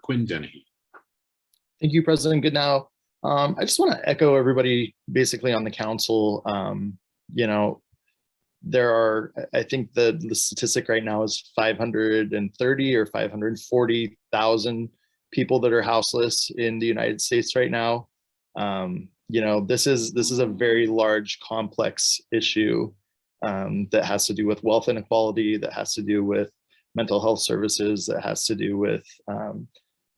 Quinn Dennehy. Thank you, President Goodnow. I just want to echo everybody basically on the council. There are, I think the statistic right now is 530 or 540,000 people that are houseless in the United States right now. This is a very large, complex issue that has to do with wealth inequality, that has to do with mental health services, that has to do with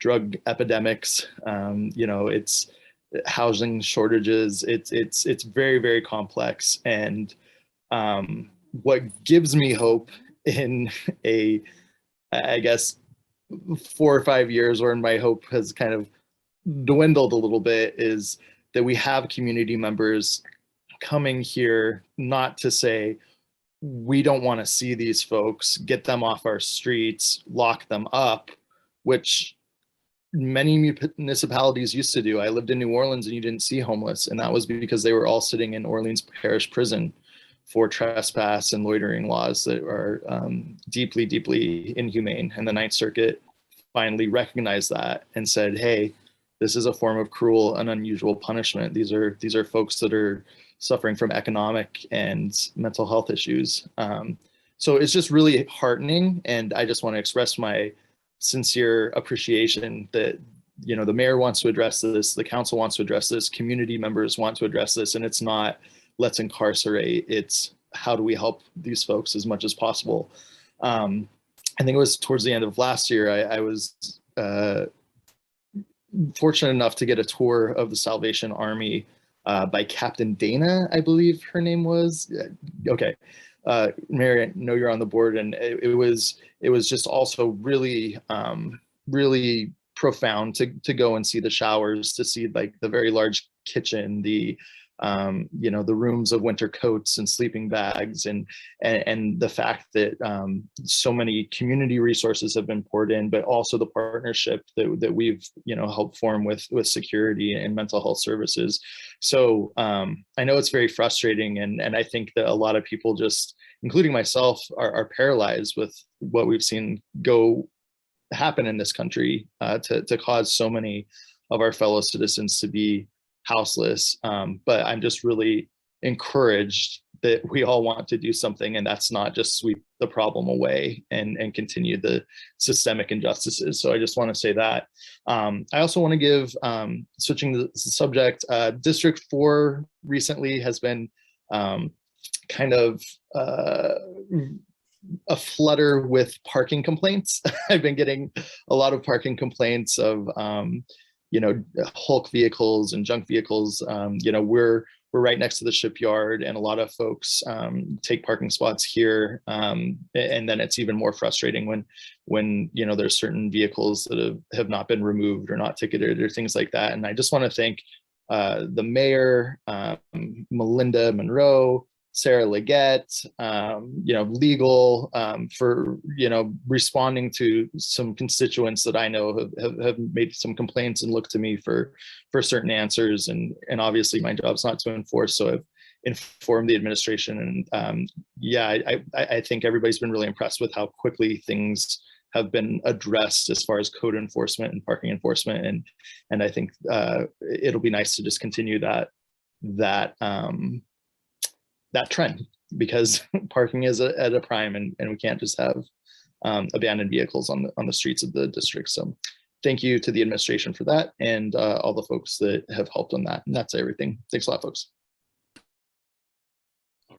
drug epidemics. It's housing shortages. It's very, very complex. And what gives me hope in I guess 4 or 5 years, or in my hope has kind of dwindled a little bit, is that we have community members coming here not to say, we don't want to see these folks, get them off our streets, lock them up, which many municipalities used to do. I lived in New Orleans and you didn't see homeless, and that was because they were all sitting in Orleans Parish Prison for trespass and loitering laws that are deeply, deeply inhumane. And the Ninth Circuit finally recognized that and said, hey, this is a form of cruel and unusual punishment. These are folks that are suffering from economic and mental health issues. So it's just really heartening. And I just want to express my sincere appreciation that, the mayor wants to address this, the council wants to address this, community members want to address this, and it's not, let's incarcerate, it's how do we help these folks as much as possible. I think it was towards the end of last year, I was fortunate enough to get a tour of the Salvation Army by Captain Dana, I believe her name was. Okay, Mary, I know you're on the board, and it was just also really, really profound to go and see the showers, to see like the very large kitchen, the rooms of winter coats and sleeping bags, and the fact that so many community resources have been poured in, but also the partnership that we've helped form with security and mental health services. So I know it's very frustrating, and I think that a lot of people, just including myself, are paralyzed with what we've seen happen in this country to cause so many of our fellow citizens to be houseless. But I'm just really encouraged that we all want to do something, and that's not just sweep the problem away and continue the systemic injustices. So I just want to say that. I also want to give, switching the subject, District 4 recently has been kind of a flutter with parking complaints. I've been getting a lot of parking complaints of Hulk vehicles and junk vehicles. We're right next to the shipyard, and a lot of folks take parking spots here. And then it's even more frustrating when there's certain vehicles that have not been removed or not ticketed or things like that. And I just want to thank the mayor, Melinda Monroe, Sarah Leggett, legal, for, responding to some constituents that I know have made some complaints and looked to me for certain answers. And obviously my job's not to enforce, so I've informed the administration. And I think everybody's been really impressed with how quickly things have been addressed as far as code enforcement and parking enforcement. And I think it'll be nice to just continue that trend, because parking is at a prime, and we can't just have abandoned vehicles on the streets of the district. So thank you to the administration for that, and all the folks that have helped on that. And that's everything. Thanks a lot, folks.